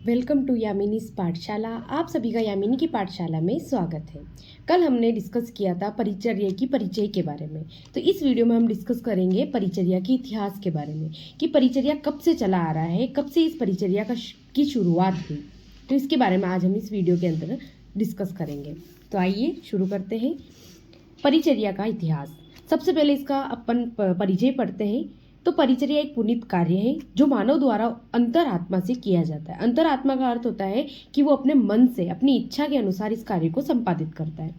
Welcome to यामिनीज पाठशाला। आप सभी का यामिनी की पाठशाला में स्वागत है। कल हमने डिस्कस किया था परिचर्या की परिचय के बारे में। तो इस वीडियो में हम डिस्कस करेंगे परिचर्या के इतिहास के बारे में कि परिचर्या कब से चला आ रहा है, कब से इस परिचर्या की शुरुआत हुई। तो इसके बारे में आज हम इस वीडियो के अंदर डिस्कस करेंगे। तो आइए शुरू करते हैं। परिचर्या का इतिहास। सबसे पहले इसका अपन परिचय पढ़ते हैं। तो परिचर्या एक पुनीत कार्य है जो मानव द्वारा अंतरात्मा से किया जाता है। अंतरात्मा का अर्थ होता है कि वो अपने मन से अपनी इच्छा के अनुसार इस कार्य को संपादित करता है।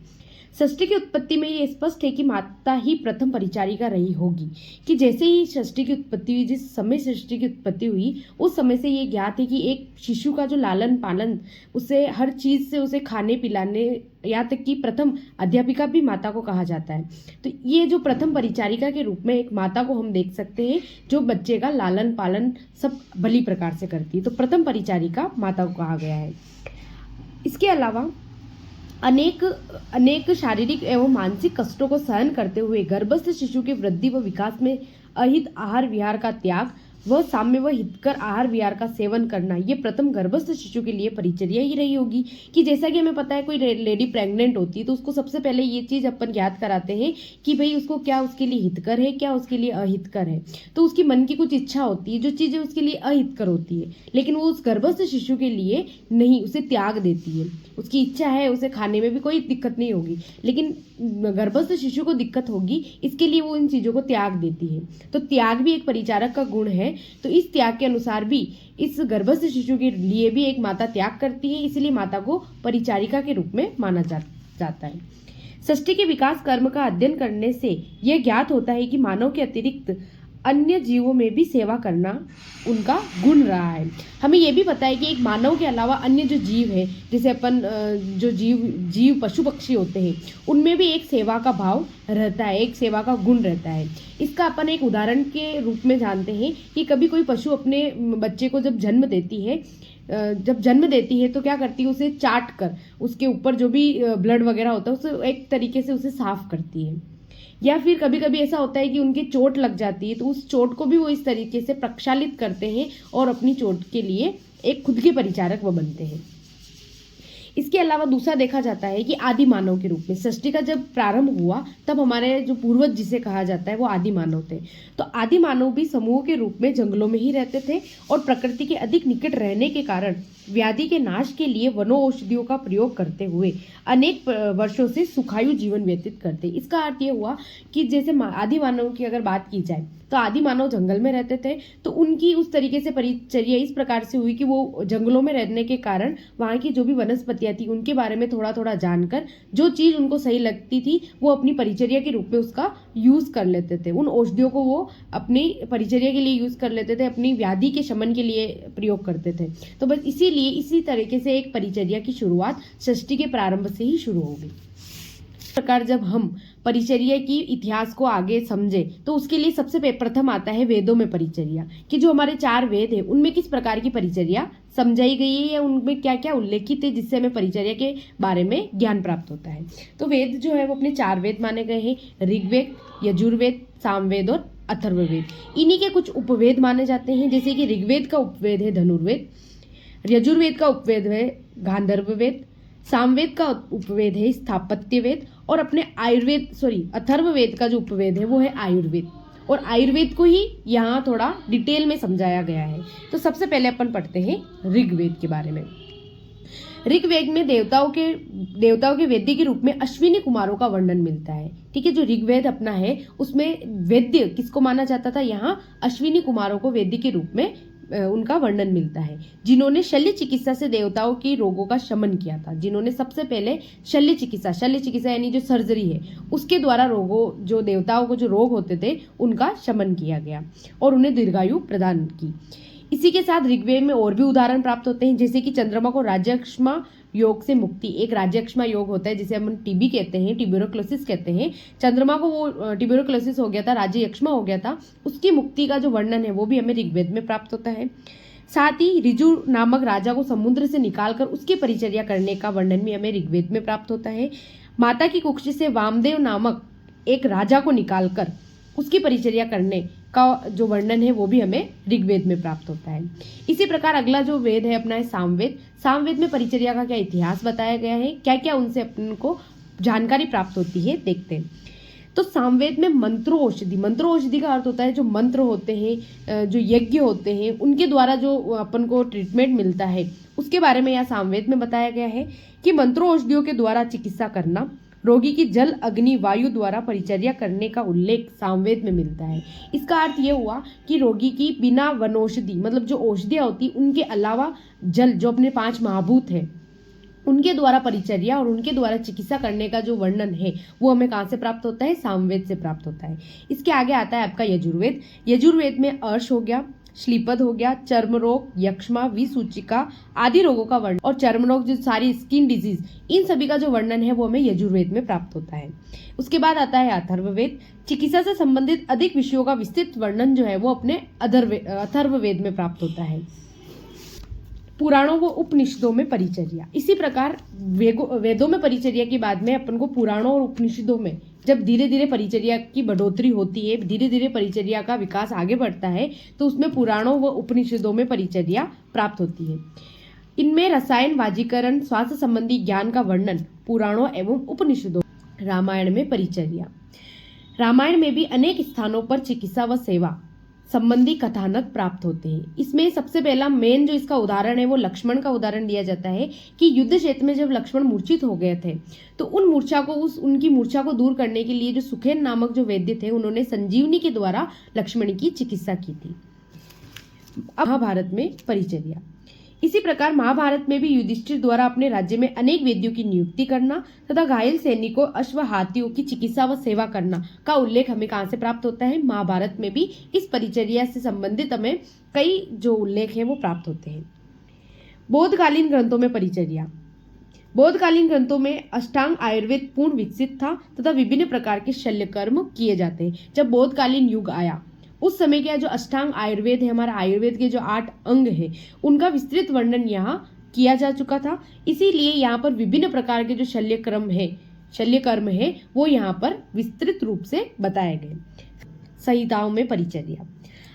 सृष्टि की उत्पत्ति में ये स्पष्ट है कि माता ही प्रथम परिचारिका रही होगी। कि जैसे ही सृष्टि की उत्पत्ति हुई, जिस समय सृष्टि की उत्पत्ति हुई उस समय से ये ज्ञात है कि एक शिशु का जो लालन पालन, उसे हर चीज से उसे खाने पिलाने, यहाँ तक कि प्रथम अध्यापिका भी माता को कहा जाता है। तो ये जो प्रथम परिचारिका के रूप में एक माता को हम देख सकते हैं जो बच्चे का लालन पालन सब भली प्रकार से करती है। तो प्रथम परिचारिका माता को कहा गया है। इसके अलावा अनेक शारीरिक एवं मानसिक कष्टों को सहन करते हुए गर्भस्थ शिशु के वृद्धि व विकास में अहित आहार विहार का त्याग व साम्य व हितकर आहार विहार का सेवन करना, ये प्रथम गर्भस्थ शिशु के लिए परिचर्या ही रही होगी। कि जैसा कि हमें पता है कोई लेडी प्रेग्नेंट होती है तो उसको सबसे पहले ये चीज अपन याद कराते हैं कि भाई उसको क्या उसके लिए हितकर है, क्या उसके लिए अहितकर है। तो उसकी मन की कुछ इच्छा होती है, जो चीजें उसके लिए अहितकर होती है, लेकिन वो उस गर्भस्थ शिशु के लिए नहीं, उसे त्याग देती है। उसकी इच्छा है, उसे खाने में भी कोई दिक्कत नहीं होगी, लेकिन गर्भस्थ शिशु को दिक्कत होगी, इसके लिए वो इन चीजों को त्याग देती है। तो त्याग भी एक परिचारक का गुण है। तो इस त्याग के अनुसार भी इस गर्भस्थ शिशु के लिए भी एक माता त्याग करती है, इसलिए माता को परिचारिका के रूप में माना जाता है। सृष्टि के विकास कर्म का अध्ययन करने से यह ज्ञात होता है कि मानव के अतिरिक्त अन्य जीवों में भी सेवा करना उनका गुण रहा है। हमें यह भी पता है कि एक मानव के अलावा अन्य जो जीव है, जैसे अपन जो जीव पशु पक्षी होते हैं, उनमें भी एक सेवा का भाव रहता है, एक सेवा का गुण रहता है। इसका अपन एक उदाहरण के रूप में जानते हैं कि कभी कोई पशु अपने बच्चे को जब जन्म देती है तो क्या करती है, उसे चाट कर उसके ऊपर जो भी ब्लड वगैरह होता है उसे एक तरीके से उसे साफ करती है। या फिर कभी कभी ऐसा होता है कि उनके चोट लग जाती है तो उस चोट को भी वो इस तरीके से प्रक्षालित करते हैं और अपनी चोट के लिए एक खुद के परिचारक वो बनते हैं। इसके अलावा दूसरा देखा जाता है कि आदि मानव के रूप में सृष्टि का जब प्रारंभ हुआ तब हमारे जो पूर्वज जिसे कहा जाता है वो आदि मानव थे। तो आदि मानव भी समूह के रूप में जंगलों में ही रहते थे और प्रकृति के अधिक निकट रहने के कारण व्याधि के नाश के लिए वनौषधियों का प्रयोग करते हुए अनेक वर्षों से सुखायु जीवन व्यतीत करते। इसका अर्थ ये हुआ कि जैसे आदि मानव की अगर बात की जाए तो आदि मानव जंगल में रहते थे, तो उनकी उस तरीके से परिचर्या इस प्रकार से हुई कि वो जंगलों में रहने के कारण वहाँ की जो भी वनस्पतियाँ थी उनके बारे में थोड़ा थोड़ा जानकर जो चीज़ उनको सही लगती थी वो अपनी परिचर्या के रूप में उसका यूज़ कर लेते थे। उन औषधियों को वो अपनी परिचर्या के लिए यूज़ कर लेते थे, अपनी व्याधि के शमन के लिए प्रयोग करते थे। तो बस इसीलिए इसी तरीके से एक परिचर्या की शुरुआत सृष्टि के प्रारंभ से ही शुरू हो गई। प्रकार जब हम परिचर्या की इतिहास को आगे समझे तो उसके लिए सबसे प्रथम आता है वेदों में परिचर्या। कि जो हमारे 4 वेद है उनमें किस प्रकार की परिचर्या समझाई गई है या उनमें क्या क्या उल्लेखित है जिससे हमें परिचर्या के बारे में ज्ञान प्राप्त होता है। तो वेद जो है वो अपने 4 वेद माने गए हैं, ऋग्वेद, यजुर्वेद, सामवेद और अथर्ववेद। इन्हीं के कुछ उपवेद माने जाते हैं, जैसे कि ऋग्वेद का उपवेद है धनुर्वेद, यजुर्वेद का उपवेद है गांधर्व वेद, सामवेद का उपवेद है स्थापत्य वेद और अपने अथर्ववेद का जो उपवेद है वो है आयुर्वेद। और आयुर्वेद को ही यहाँ थोड़ा डिटेल में समझाया गया है। तो सबसे पहले अपन पढ़ते हैं ऋग्वेद के बारे में। ऋग्वेद में देवताओं के वेद्य के रूप में अश्विनी कुमारों का वर्णन मिलता है। ठीक है, जो ऋग्वेद अपना है उसमें वेद्य किसको माना जाता था, यहाँ अश्विनी कुमारों को वेद्य के रूप में उनका वर्णन मिलता है, जिन्होंने शल्य चिकित्सा से देवताओं की रोगों का शमन किया था। जिन्होंने सबसे पहले शल्य चिकित्सा यानी जो सर्जरी है उसके द्वारा रोगों, जो देवताओं को जो रोग होते थे उनका शमन किया गया और उन्हें दीर्घायु प्रदान की। इसी के साथ ऋग्वेद में और भी उदाहरण प्राप्त होते हैं, जैसे कि चंद्रमा को राज्यक्षमा योग से मुक्ति, एक राज्यक्षमा योग होता है जिसे हम टीबी कहते हैं, ट्यूबरक्लोसिस कहते हैं। चंद्रमा को वो ट्यूबरक्लोसिस हो गया था, राज्यक्षमा हो गया था, उसकी मुक्ति का जो वर्णन है वो भी हमें ऋग्वेद में प्राप्त होता है। साथ ही ऋजु नामक राजा को समुद्र से निकालकर उसकी परिचर्या करने का वर्णन भी हमें ऋग्वेद में प्राप्त होता है। माता की कुक्षी से वामदेव नामक एक राजा को निकालकर उसकी परिचर्या करने का जो वर्णन है वो भी हमें ऋग्वेद में प्राप्त होता है। इसी प्रकार अगला जो वेद है अपना है सामवेद। सामवेद में परिचर्या का क्या इतिहास बताया गया है, क्या क्या उनसे अपन को जानकारी प्राप्त होती है, देखते हैं। तो सामवेद में मंत्रो औषधि का अर्थ होता है जो मंत्र होते हैं, जो यज्ञ होते हैं, उनके द्वारा जो अपन को ट्रीटमेंट मिलता है उसके बारे में यहाँ सामवेद में बताया गया है कि मंत्रो औषधियों के द्वारा चिकित्सा करना, रोगी की जल अग्नि वायु द्वारा परिचर्या करने का उल्लेख सामवेद में मिलता है। इसका अर्थ यह हुआ कि रोगी की बिना वनौषधि मतलब जो औषधियाँ होती उनके अलावा जल जो अपने 5 महाभूत है उनके द्वारा परिचर्या और उनके द्वारा चिकित्सा करने का जो वर्णन है वो हमें कहाँ से प्राप्त होता है, सामवेद से प्राप्त होता है। इसके आगे आता है आपका यजुर्वेद। यजुर्वेद में अर्श हो गया, श्लीपद हो गया, चर्म रोग, यक्ष्मा, विसूचिका आदि रोगों का वर्णन और चर्म रोग जो सारी स्किन डिजीज इन सभी का जो वर्णन है वो हमें यजुर्वेद में प्राप्त होता है। उसके बाद आता है अथर्ववेद। चिकित्सा से संबंधित अधिक विषयों का विस्तृत वर्णन जो है वो अपने अथर्ववेद में प्राप्त होता है। पुराणों व उपनिषदों में परिचर्या। इसी प्रकार वेदों में परिचर्या के बाद में अपन को पुराणों और उपनिषदों में जब धीरे धीरे परिचर्या की बढ़ोतरी होती है, धीरे धीरे परिचर्या का विकास आगे बढ़ता है, तो उसमें पुराणों व उपनिषदों में परिचर्या प्राप्त होती है। इनमें रसायन, वाजीकरण, स्वास्थ्य संबंधी ज्ञान का वर्णन पुराणों एवं उपनिषदों। रामायण में परिचर्या। रामायण में भी अनेक स्थानों पर चिकित्सा व सेवा संबंधी कथानक प्राप्त होते हैं। इसमें सबसे पहला मेन जो इसका उदाहरण है वो लक्ष्मण का उदाहरण दिया जाता है कि युद्ध क्षेत्र में जब लक्ष्मण मूर्छित हो गए थे तो उनकी मूर्छा को दूर करने के लिए जो सुखेन नामक जो वैद्य थे उन्होंने संजीवनी के द्वारा लक्ष्मण की चिकित्सा की थी। अब महाभारत में परिचर्या। इसी प्रकार महाभारत में भी युधिष्ठिर द्वारा अपने राज्य में अनेक वैद्यों की नियुक्ति करना तथा घायल सैनिकों, अश्व, हाथियों की चिकित्सा व सेवा करना का उल्लेख हमें कहाँ से प्राप्त होता है, महाभारत में भी इस परिचर्या से संबंधित हमें कई जो उल्लेख हैं वो प्राप्त होते हैं। बौद्धकालीन ग्रंथों में परिचर्या। बौद्धकालीन ग्रंथों में अष्टांग आयुर्वेद पूर्ण विकसित था तथा विभिन्न प्रकार के शल्य कर्म किए जाते हैं। जब बौद्धकालीन युग आया उस समय क्या जो अष्टांग आयुर्वेद है, हमारा आयुर्वेद के जो 8 अंग है उनका विस्तृत वर्णन यहाँ किया जा चुका था। इसीलिए यहाँ पर विभिन्न प्रकार के जो शल्य कर्म है वो यहाँ पर विस्तृत रूप से बताए गए। संहिताओं में परिचर्या।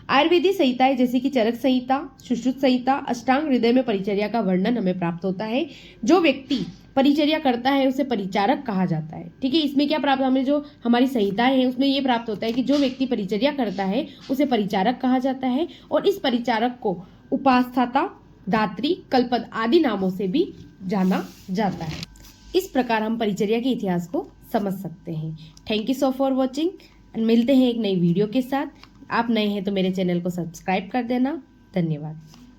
आयुर्वेदिक संहिताएं जैसे कि चरक संहिता, सुश्रुत संहिता, अष्टांग हृदय में परिचर्या का वर्णन हमें प्राप्त होता है। जो व्यक्ति परिचर्या करता है उसे परिचारक कहा जाता है। ठीक है, इसमें क्या प्राप्त, हमें जो हमारी संहिताएं हैं उसमें ये प्राप्त होता है कि जो व्यक्ति परिचर्या करता है उसे परिचारक कहा जाता है और इस परिचारक को उपास्थाता, दात्री, कल्पद आदि नामों से भी जाना जाता है। इस प्रकार हम परिचर्या के इतिहास को समझ सकते हैं। Thank you so for watching. मिलते हैं एक नई वीडियो के साथ। आप नए हैं तो मेरे चैनल को सब्सक्राइब कर देना। धन्यवाद।